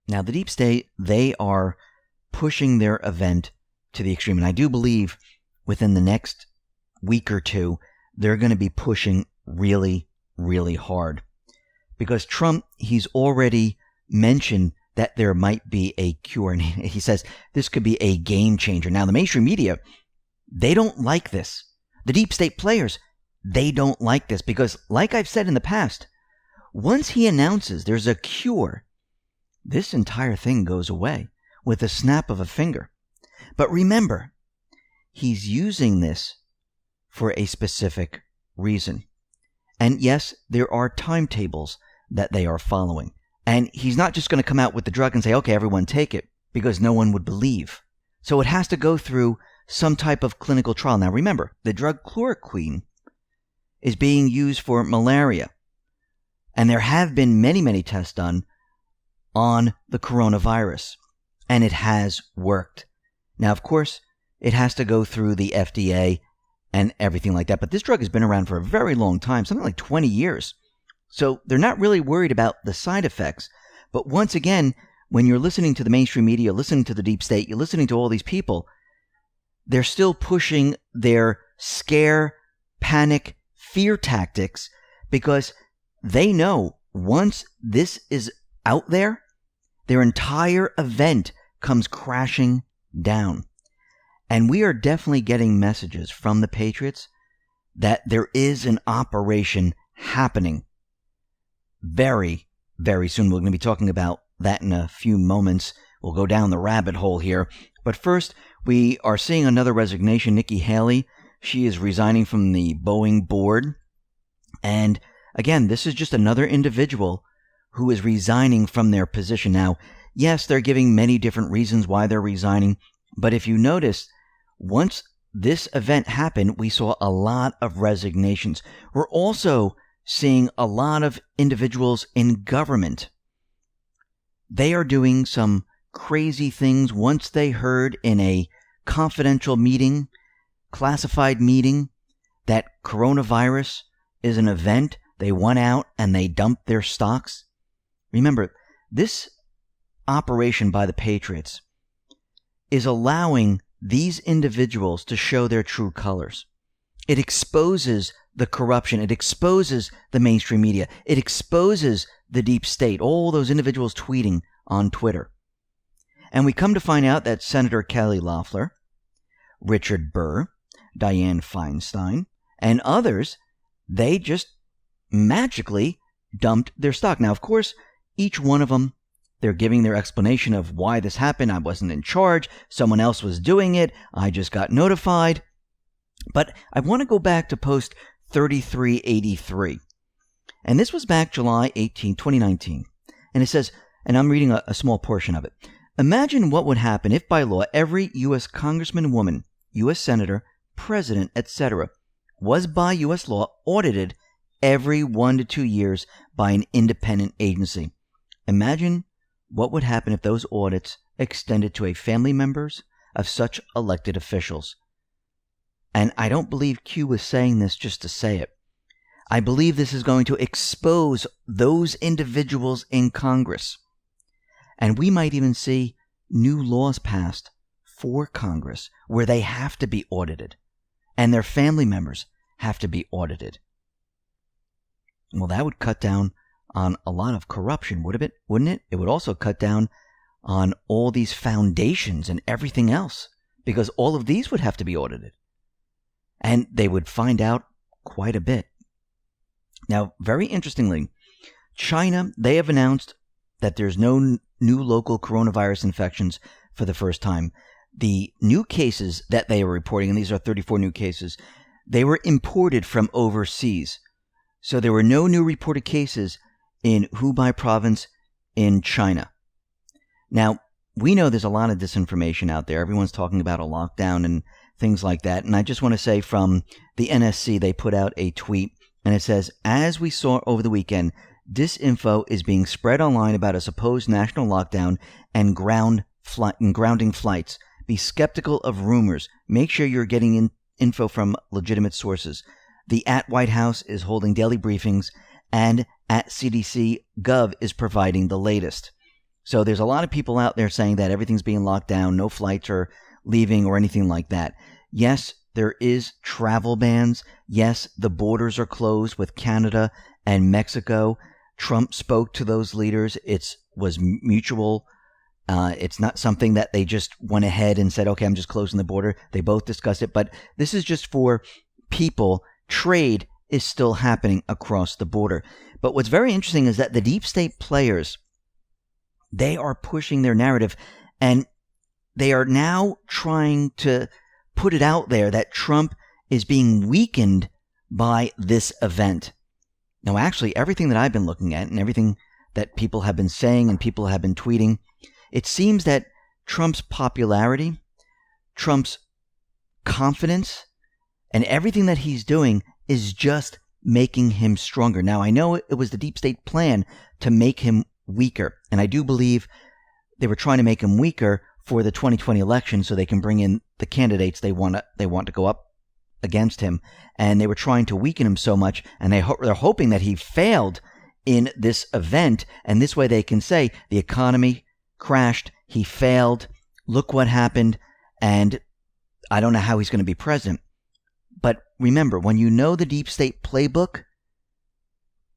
Now, the deep state, they are pushing their event to the extreme. And I do believe within the next week or two, they're going to be pushing really, really hard. Because Trump, he's already mentioned that there might be a cure. And he says this could be a game changer. Now, the mainstream media, they don't like this. The deep state players, they don't like this because, like I've said in the past, once he announces there's a cure, this entire thing goes away with a snap of a finger. But remember, he's using this for a specific reason. And yes, there are timetables that they are following. And he's not just going to come out with the drug and say, okay, everyone take it, because no one would believe. So it has to go through some type of clinical trial. Now remember, the drug chloroquine is being used for malaria. And there have been many, many tests done on the coronavirus. And it has worked. Now, of course, it has to go through the FDA and everything like that. But this drug has been around for a very long time, something like 20 years. So they're not really worried about the side effects. But once again, when you're listening to the mainstream media, listening to the deep state, you're listening to all these people, they're still pushing their scare, panic, fear tactics because they know once this is out there, their entire event comes crashing down. And we are definitely getting messages from the patriots that there is an operation happening very, very soon. We're going to be talking about that in a few moments. We'll go down the rabbit hole here. But first, we are seeing another resignation. Nikki Haley, she is resigning from the Boeing board. And again, this is just another individual who is resigning from their position. Now, yes, they're giving many different reasons why they're resigning. But if you notice, once this event happened, we saw a lot of resignations. We're also seeing a lot of individuals in government. They are doing some crazy things. Once they heard in a confidential meeting, classified meeting, that coronavirus is an event, they went out and they dumped their stocks. Remember, this operation by the patriots is allowing these individuals to show their true colors. It exposes the corruption. It exposes the mainstream media. It exposes the deep state, all those individuals tweeting on Twitter. And we come to find out that Senator Kelly Loeffler, Richard Burr, Dianne Feinstein, and others, they just magically dumped their stock. Now, of course, each one of them, they're giving their explanation of why this happened. I wasn't in charge. Someone else was doing it. I just got notified. But I want to go back to post 3383. And this was back July 18, 2019. And it says, and I'm reading a small portion of it. Imagine what would happen if by law every U.S. congressman, woman, U.S. senator, president, etc. was by U.S. law audited every 1 to 2 years by an independent agency. Imagine what would happen if those audits extended to family members of such elected officials. And I don't believe Q was saying this just to say it. I believe this is going to expose those individuals in Congress. And we might even see new laws passed for Congress where they have to be audited and their family members have to be audited. Well, that would cut down on a lot of corruption, wouldn't it? It would also cut down on all these foundations and everything else, because all of these would have to be audited. And they would find out quite a bit. Now, very interestingly, China, they have announced that there's no new local coronavirus infections for the first time. The new cases that they are reporting, and these are 34 new cases, they were imported from overseas. So there were no new reported cases in Hubei province in China. Now, we know there's a lot of disinformation out there. Everyone's talking about a lockdown and things like that. And I just want to say from the NSC, they put out a tweet and it says, as we saw over the weekend, disinfo is being spread online about a supposed national lockdown and grounding flights. Be skeptical of rumors. Make sure you're getting info from legitimate sources. The White House is holding daily briefings and @CDC Gov is providing the latest. So there's a lot of people out there saying that everything's being locked down, no flights are leaving or anything like that. Yes, there is travel bans. Yes, the borders are closed with Canada and Mexico. Trump spoke to those leaders. It was mutual. It's not something that they just went ahead and said, okay, I'm just closing the border. They both discussed it. But this is just for people. Trade is still happening across the border. But what's very interesting is that the deep state players, they are pushing their narrative, and they are now trying to put it out there that Trump is being weakened by this event. Now, actually, everything that I've been looking at and everything that people have been saying and people have been tweeting, it seems that Trump's popularity, Trump's confidence, and everything that he's doing is just making him stronger. Now, I know it was the deep state plan to make him weaker, and I do believe they were trying to make him weaker for the 2020 election so they can bring in the candidates they want to go up against him. And they were trying to weaken him so much, and they're hoping that he failed in this event, and this way they can say the economy crashed, he failed, look what happened, and I don't know how he's going to be president. But remember, when you know the deep state playbook,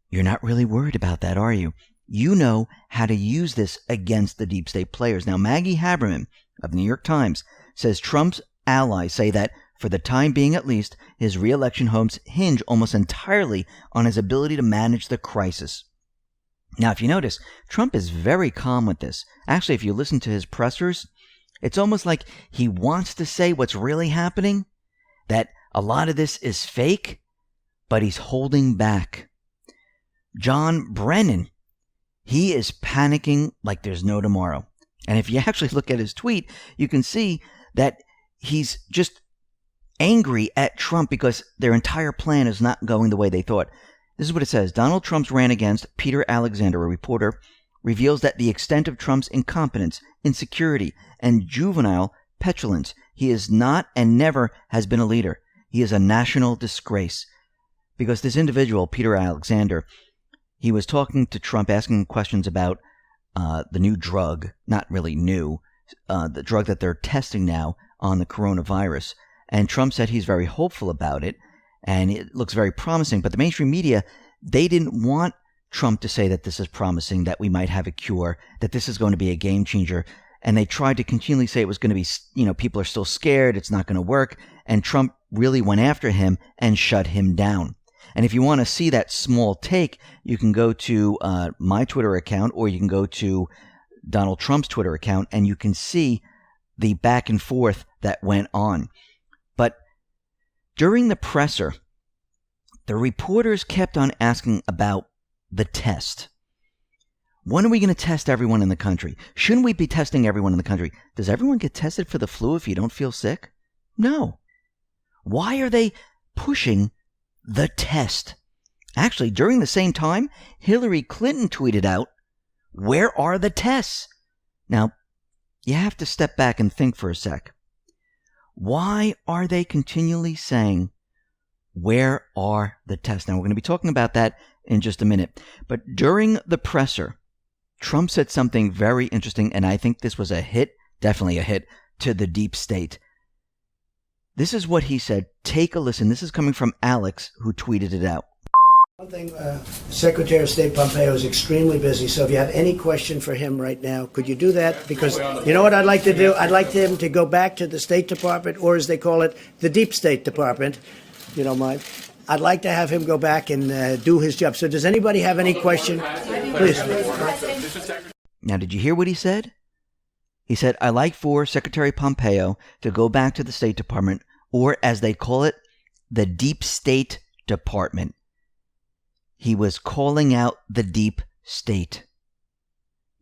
you're not really worried about that, are you? You know how to use this against the deep state players. Now, Maggie Haberman of the New York Times says Trump's allies say that, for the time being at least, his re-election hopes hinge almost entirely on his ability to manage the crisis. Now, if you notice, Trump is very calm with this. Actually, if you listen to his pressers, it's almost like he wants to say what's really happening, that a lot of this is fake, but he's holding back. John Brennan, he is panicking like there's no tomorrow. And if you actually look at his tweet, you can see that he's just angry at Trump because their entire plan is not going the way they thought. This is what it says. Donald Trump's ran against Peter Alexander, a reporter, reveals that the extent of Trump's incompetence, insecurity, and juvenile petulance. He is not and never has been a leader. He is a national disgrace. Because this individual, Peter Alexander, he was talking to Trump, asking questions about the new drug, not really new, the drug that they're testing now on the coronavirus. And Trump said he's very hopeful about it, and it looks very promising. But the mainstream media, they didn't want Trump to say that this is promising, that we might have a cure, that this is going to be a game changer. And they tried to continually say it was going to be, people are still scared, it's not going to work. And Trump really went after him and shut him down. And if you want to see that small take, you can go to my Twitter account, or you can go to Donald Trump's Twitter account, and you can see the back and forth that went on. But during the presser, the reporters kept on asking about the test. When are we going to test everyone in the country? Shouldn't we be testing everyone in the country? Does everyone get tested for the flu if you don't feel sick? No. Why are they pushing the test? Actually, during the same time, Hillary Clinton tweeted out, "Where are the tests?" Now, you have to step back and think for a sec. Why are they continually saying, where are the tests? Now, we're going to be talking about that in just a minute. But during the presser, Trump said something very interesting, and I think this was a hit, definitely a hit, to the deep state. This is what he said. Take a listen. This is coming from Alex, who tweeted it out. One thing, Secretary of State Pompeo is extremely busy, so if you have any question for him right now, could you do that? Because you know what I'd like to do? I'd like him to go back to the State Department, or as they call it, the Deep State Department. You don't mind? I'd like to have him go back and do his job. So does anybody have any question? Please. Now, did you hear what he said? He said, I'd like for Secretary Pompeo to go back to the State Department, or as they call it, the Deep State Department. He was calling out the deep state.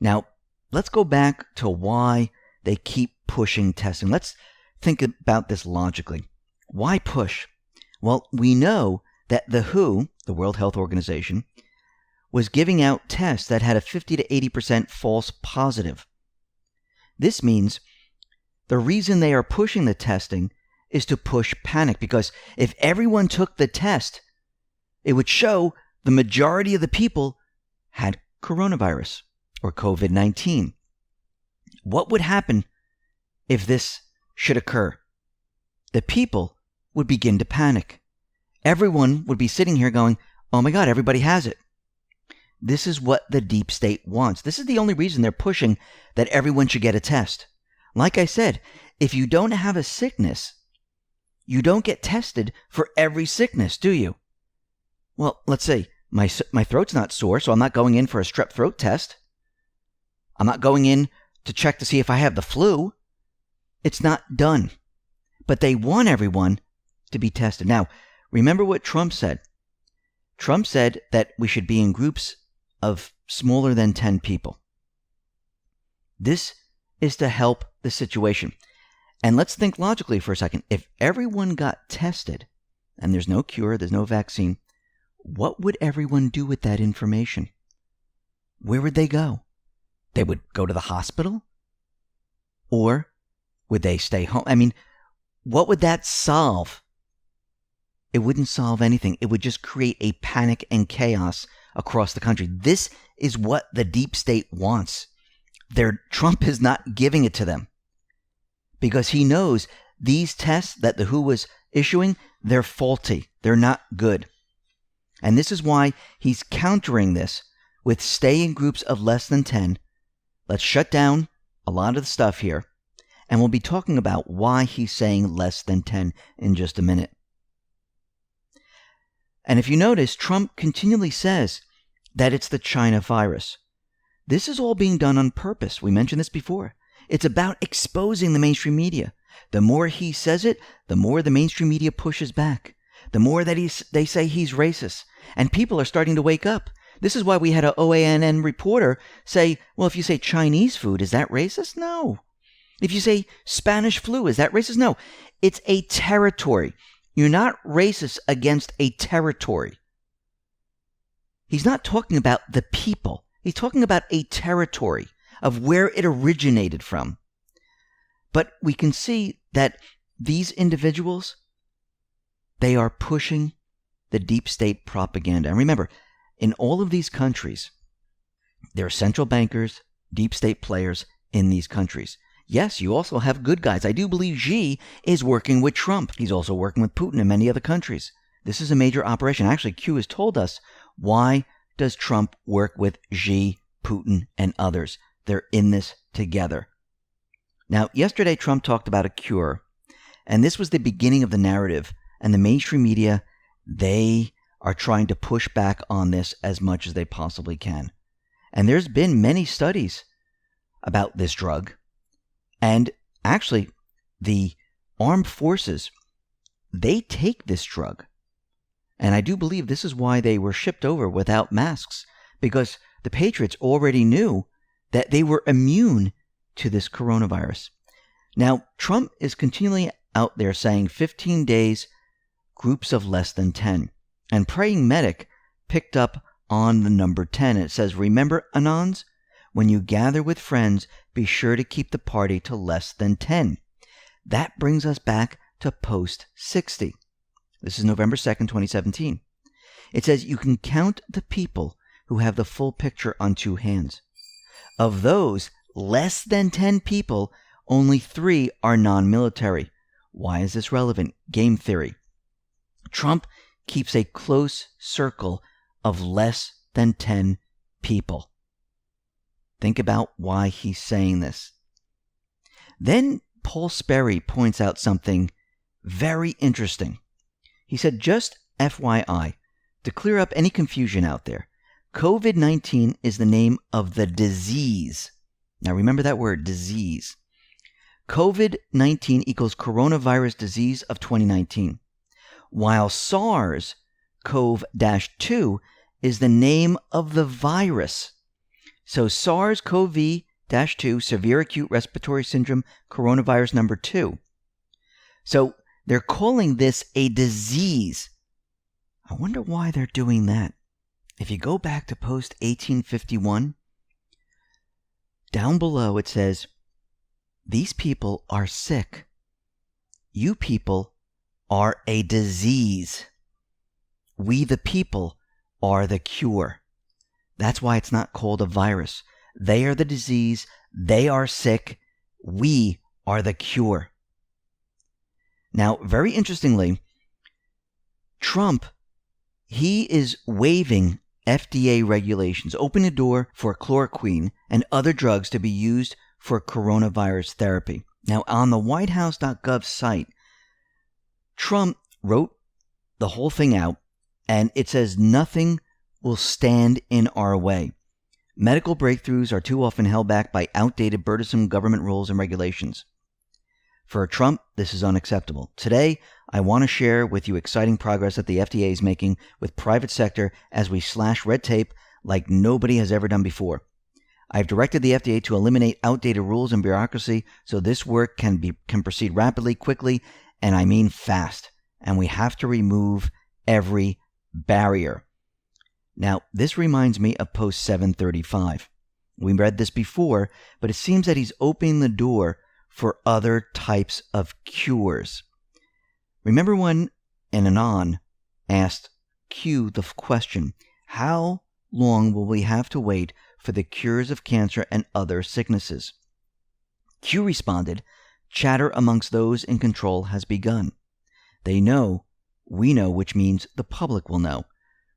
Now, let's go back to why they keep pushing testing. Let's think about this logically. Why push? Well, we know that the WHO, the World Health Organization, was giving out tests that had a 50 to 80% false positive. This means the reason they are pushing the testing is to push panic, because if everyone took the test, it would show the majority of the people had coronavirus or COVID-19. What would happen if this should occur? The people would begin to panic. Everyone would be sitting here going, oh my God, everybody has it. This is what the deep state wants. This is the only reason they're pushing that everyone should get a test. Like I said, if you don't have a sickness, you don't get tested for every sickness, do you? Well, let's say my throat's not sore, so I'm not going in for a strep throat test. I'm not going in to check to see if I have the flu. It's not done. But they want everyone to be tested. Now, remember what Trump said. Trump said that we should be in groups of smaller than 10 people. This is to help the situation. And let's think logically for a second. If everyone got tested and there's no cure, there's no vaccine, what would everyone do with that information? Where would they go? They would go to the hospital? Or would they stay home? I mean, what would that solve? It wouldn't solve anything. It would just create a panic and chaos across the country. This is what the deep state wants. Trump is not giving it to them because he knows these tests that the WHO was issuing, they're faulty. They're not good. And this is why he's countering this with stay in groups of less than 10. Let's shut down a lot of the stuff here. And we'll be talking about why he's saying less than 10 in just a minute. And if you notice, Trump continually says that it's the China virus. This is all being done on purpose. We mentioned this before. It's about exposing the mainstream media. The more he says it, the more the mainstream media pushes back. The more that they say he's racist. And people are starting to wake up. This is why we had an OANN reporter say, well, if you say Chinese food, is that racist? No. If you say Spanish flu, is that racist? No. It's a territory. You're not racist against a territory. He's not talking about the people. He's talking about a territory of where it originated from. But we can see that these individuals, they are pushing the deep state propaganda. And remember, in all of these countries, there are central bankers, deep state players in these countries. Yes, you also have good guys. I do believe Xi is working with Trump. He's also working with Putin and many other countries. This is a major operation. Actually, Q has told us, why does Trump work with Xi, Putin, and others? They're in this together. Now, yesterday Trump talked about a cure, and this was the beginning of the narrative. And the mainstream media, they are trying to push back on this as much as they possibly can. And there's been many studies about this drug. And actually, the armed forces, they take this drug. And I do believe this is why they were shipped over without masks, because the patriots already knew that they were immune to this coronavirus. Now, Trump is continually out there saying 15 days, groups of less than 10. And Praying Medic picked up on the number 10. It says, remember, Anons, when you gather with friends, be sure to keep the party to less than 10. That brings us back to post 60. This is November 2nd, 2017. It says you can count the people who have the full picture on two hands. Of those less than 10 people, only 3 are non-military. Why is this relevant? Game theory. Trump keeps a close circle of less than 10 people. Think about why he's saying this. Then Paul Sperry points out something very interesting. He said, just FYI, to clear up any confusion out there, COVID-19 is the name of the disease. Now remember that word, disease. COVID-19 equals coronavirus disease of 2019, while SARS-CoV-2 is the name of the virus. So SARS-CoV-2, severe acute respiratory syndrome, coronavirus number 2. So they're calling this a disease. I wonder why they're doing that. If you go back to post 1851, down below it says, these people are sick. You people are a disease. We the people are the cure. That's why it's not called a virus. They are the disease. They are sick. We are the cure. Now, very interestingly, Trump, he is waiving FDA regulations, opening the door for chloroquine and other drugs to be used for coronavirus therapy. Now, on the whitehouse.gov site, Trump wrote the whole thing out, and it says nothing will stand in our way. Medical breakthroughs are too often held back by outdated, burdensome government rules and regulations. For Trump, this is unacceptable. Today, I want to share with you exciting progress that the FDA is making with private sector as we slash red tape like nobody has ever done before. I've directed the FDA to eliminate outdated rules and bureaucracy so this work can proceed rapidly, quickly, and I mean fast. And we have to remove every barrier. Now, this reminds me of post 735. We read this before, but it seems that he's opening the door for other types of cures. Remember when an Anon asked Q the question, how long will we have to wait for the cures of cancer and other sicknesses? Q responded, chatter amongst those in control has begun. They know, we know, which means the public will know.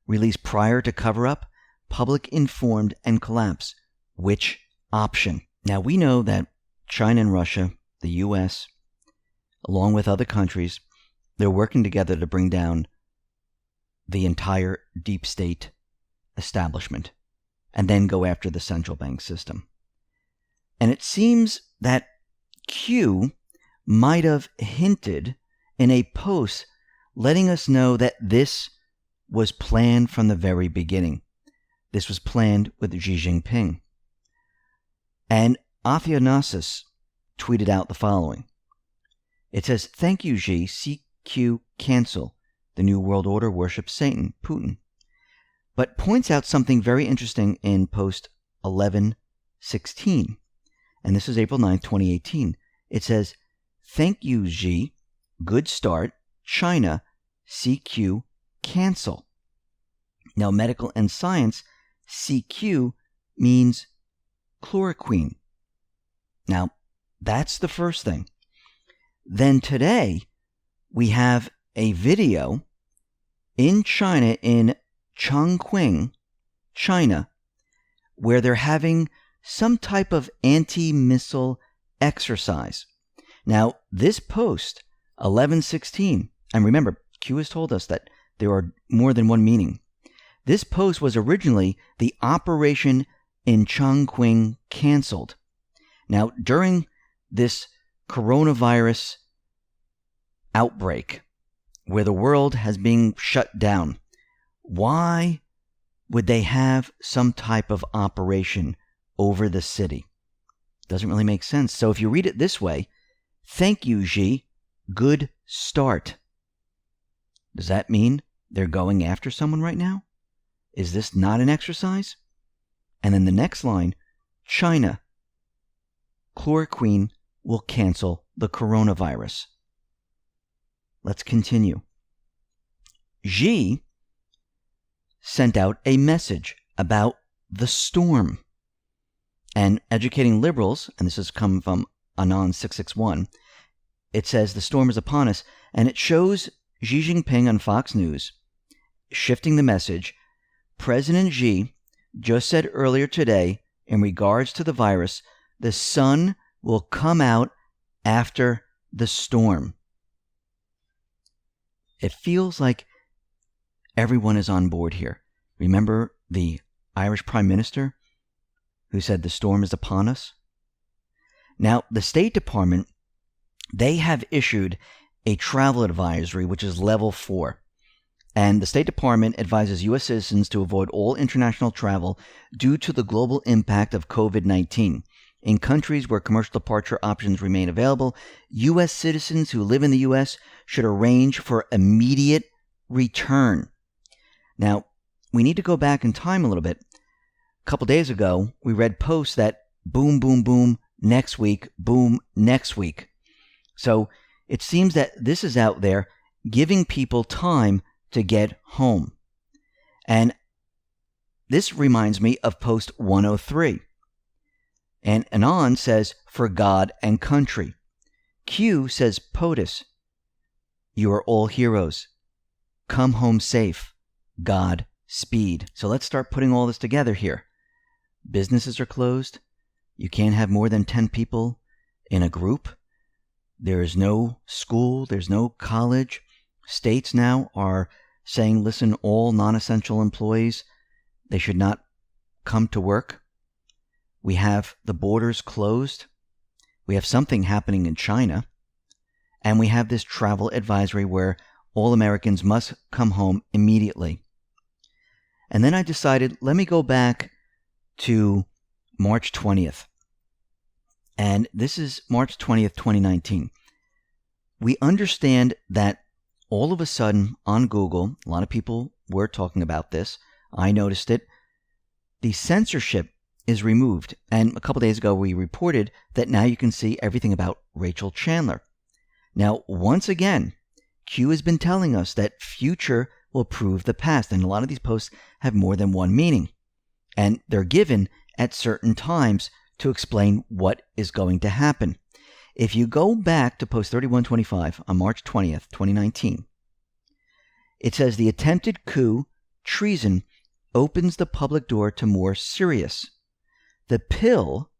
Release prior to cover up, public informed and collapse. Which option? Now we know that China and Russia, the US, along with other countries, they're working together to bring down the entire deep state establishment and then go after the central bank system. And it seems that Q might have hinted in a post letting us know that this was planned from the very beginning. This was planned with Xi Jinping. And Athanasius tweeted out the following. It says, thank you, Xi. CQ cancel. The New World Order worships Satan, Putin. But points out something very interesting in post 1116. And this is April 9th, 2018. It says, thank you, Xi. Good start. China. CQ cancel. Now, medical and science, CQ means chloroquine. Now, that's the first thing. Then today, we have a video in China, in Chongqing, China, where they're having some type of anti-missile exercise. Now, this post, 1116, and remember, Q has told us that there are more than one meaning. This post was originally the operation in Chongqing canceled. Now, during this coronavirus outbreak, where the world has been shut down, why would they have some type of operation over the city? Doesn't really make sense. So if you read it this way, thank you, Xi. Good start. Does that mean they're going after someone right now? Is this not an exercise? And then the next line, China. Chloroquine will cancel the coronavirus. Let's continue. Xi sent out a message about the storm. And educating liberals, and this has come from Anon 661, it says the storm is upon us, and it shows Xi Jinping on Fox News shifting the message. President Xi just said earlier today, in regards to the virus, the sun will come out after the storm. It feels like everyone is on board here. Remember the Irish Prime Minister who said the storm is upon us? Now, the State Department, they have issued a travel advisory, which is level 4. And the State Department advises U.S. citizens to avoid all international travel due to the global impact of COVID-19. In countries where commercial departure options remain available, U.S. citizens who live in the U.S. should arrange for immediate return. Now, we need to go back in time a little bit. A couple days ago, we read posts that boom, boom, boom, next week, boom, next week. So it seems that this is out there giving people time to get home. And this reminds me of post 103. And Anon says, for God and country. Q says, POTUS, you are all heroes. Come home safe. God speed. So let's start putting all this together here. Businesses are closed. You can't have more than 10 people in a group. There is no school. There's no college. States now are saying, listen, all non-essential employees, they should not come to work. We have the borders closed. We have something happening in China. And we have this travel advisory where all Americans must come home immediately. And then I decided, let me go back to March 20th. And this is March 20th, 2019. We understand that all of a sudden on Google, a lot of people were talking about this. I noticed it. The censorship is removed. And a couple days ago, we reported that now you can see everything about Rachel Chandler. Now, once again, Q has been telling us that future will prove the past. And a lot of these posts have more than one meaning. And they're given at certain times to explain what is going to happen. If you go back to post 3125 on March 20th, 2019, it says the attempted coup, treason, opens the public door to more serious. The pill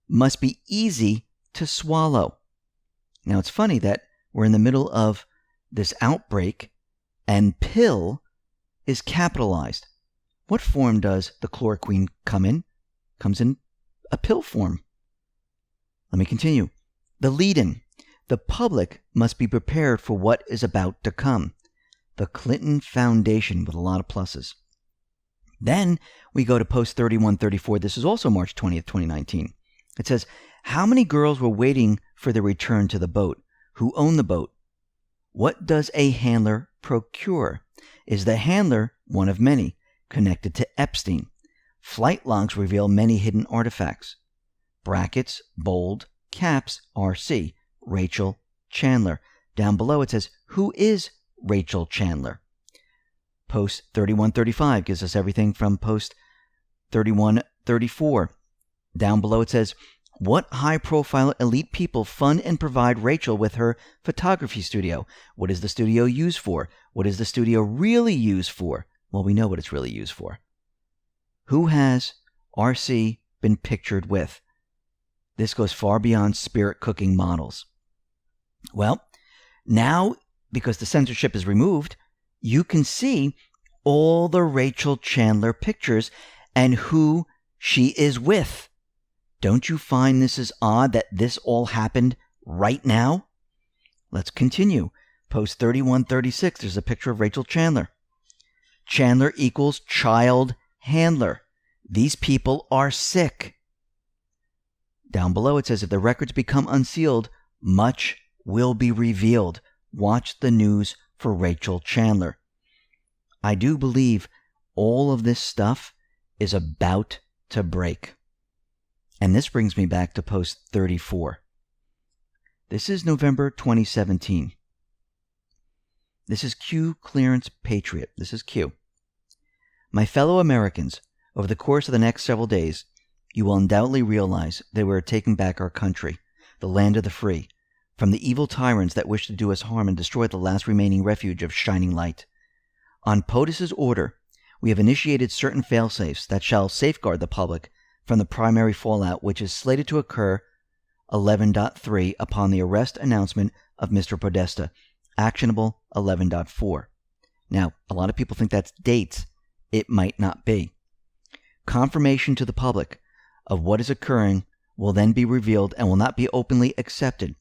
must be easy to swallow. Now, it's funny that we're in the middle of this outbreak and pill is capitalized. What form does the chloroquine come in? Comes in a pill form. Let me continue. The lead-in. The public must be prepared for what is about to come. The Clinton Foundation with a lot of pluses. Then we go to post 3134. This is also March 20th, 2019. It says, how many girls were waiting for the return to the boat? Who owned the boat? What does a handler procure? Is the handler one of many connected to Epstein? Flight logs reveal many hidden artifacts. Brackets, bold, caps, RC, Rachel Chandler. Down below it says, who is Rachel Chandler? Post 3135 gives us everything from post 3134. Down below it says, what high-profile elite people fund and provide Rachel with her photography studio? What is the studio used for? What is the studio really used for? Well, we know what it's really used for. Who has RC been pictured with? This goes far beyond spirit cooking models. Well, now, because the censorship is removed, you can see all the Rachel Chandler pictures and who she is with. Don't you find this is odd that this all happened right now? Let's continue. Post 3136, there's a picture of Rachel Chandler. Chandler equals child handler. These people are sick. Down below it says, if the records become unsealed, much will be revealed. Watch the news for Rachel Chandler. I do believe all of this stuff is about to break. And this brings me back to post 34. This is November 2017. This is Q Clearance Patriot. This is Q. My fellow Americans, over the course of the next several days, you will undoubtedly realize that we are taking back our country, the land of the free, from the evil tyrants that wish to do us harm and destroy the last remaining refuge of shining light. On POTUS's order, we have initiated certain fail-safes that shall safeguard the public from the primary fallout which is slated to occur 11.3 upon the arrest announcement of Mr. Podesta, actionable 11.4. Now, a lot of people think that's dates. It might not be. Confirmation to the public of what is occurring will then be revealed and will not be openly accepted.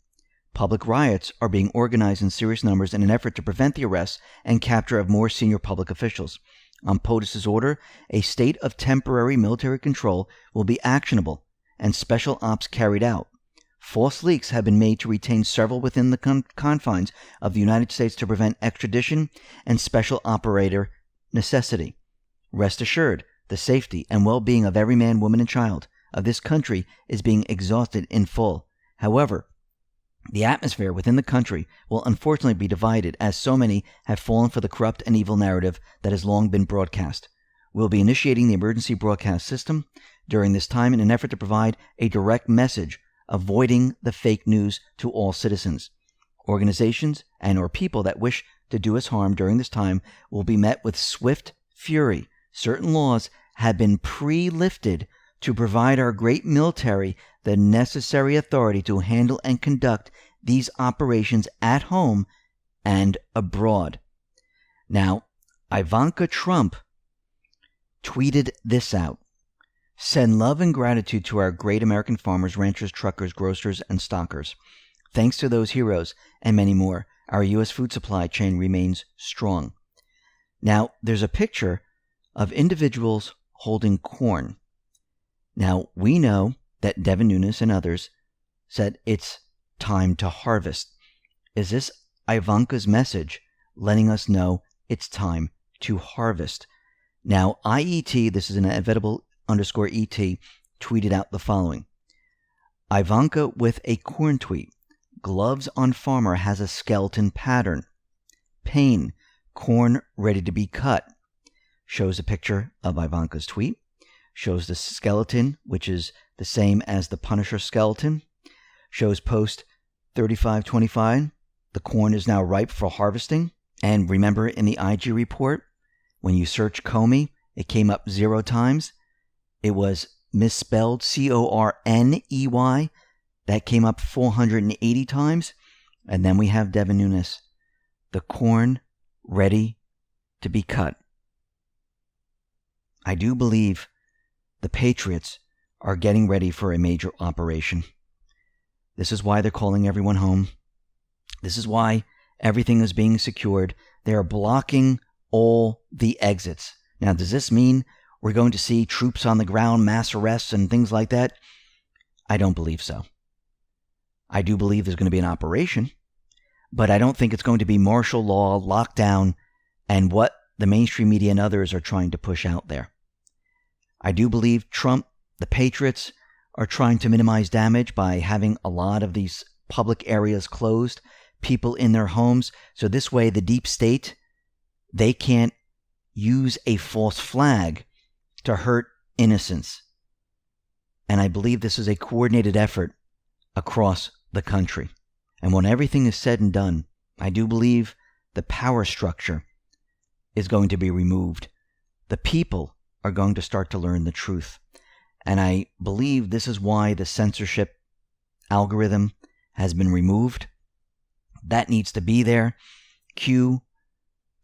Public riots are being organized in serious numbers in an effort to prevent the arrest and capture of more senior public officials. On POTUS's order, a state of temporary military control will be actionable and special ops carried out. False leaks have been made to retain several within the confines of the United States to prevent extradition and special operator necessity. Rest assured, the safety and well-being of every man, woman, and child of this country is being exhausted in full. However, the atmosphere within the country will unfortunately be divided as so many have fallen for the corrupt and evil narrative that has long been broadcast. We'll be initiating the emergency broadcast system. during this time in an effort to provide a direct message, avoiding the fake news to all citizens. Organizations and or people that wish to do us harm during this time will be met with swift fury. Certain laws have been pre-lifted to provide our great military the necessary authority to handle and conduct these operations at home and abroad. Now, Ivanka Trump tweeted this out. Send love and gratitude to our great American farmers, ranchers, truckers, grocers, and stockers. Thanks to those heroes and many more, our U.S. food supply chain remains strong. Now, there's a picture of individuals holding corn. Now, we know that Devin Nunes and others said it's time to harvest. Is this Ivanka's message letting us know it's time to harvest? Now, IET, this is an inevitable_ET, tweeted out the following. Ivanka with a corn tweet. Gloves on farmer has a skeleton pattern. Pain. Corn ready to be cut. Shows a picture of Ivanka's tweet. Shows the skeleton, which is the same as the Punisher skeleton. Shows post 3525. The corn is now ripe for harvesting. And remember in the IG report, when you search Comey, it came up 0 times. It was misspelled Corney. That came up 480 times. And then we have Devin Nunes. The corn ready to be cut. I do believe the Patriots are getting ready for a major operation. This is why they're calling everyone home. This is why everything is being secured. They are blocking all the exits. Now, does this mean we're going to see troops on the ground, mass arrests, and things like that? I don't believe so. I do believe there's going to be an operation, but I don't think it's going to be martial law, lockdown, and what the mainstream media and others are trying to push out there. I do believe Trump, the Patriots, are trying to minimize damage by having a lot of these public areas closed, people in their homes. So this way, the deep state, they can't use a false flag to hurt innocents. And I believe this is a coordinated effort across the country. And when everything is said and done, I do believe the power structure is going to be removed. The people are going to start to learn the truth. And I believe this is why the censorship algorithm has been removed. That needs to be there. Q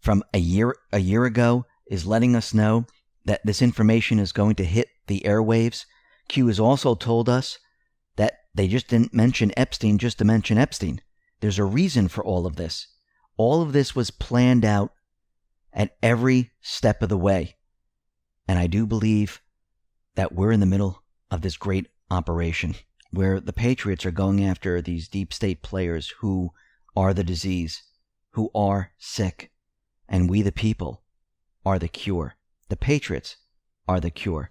from a year ago is letting us know that this information is going to hit the airwaves. Q has also told us that they just didn't mention Epstein just to mention Epstein. There's a reason for all of this. All of this was planned out at every step of the way. And I do believe that we're in the middle of this great operation where the Patriots are going after these deep state players who are the disease, who are sick, and we the people are the cure. The Patriots are the cure.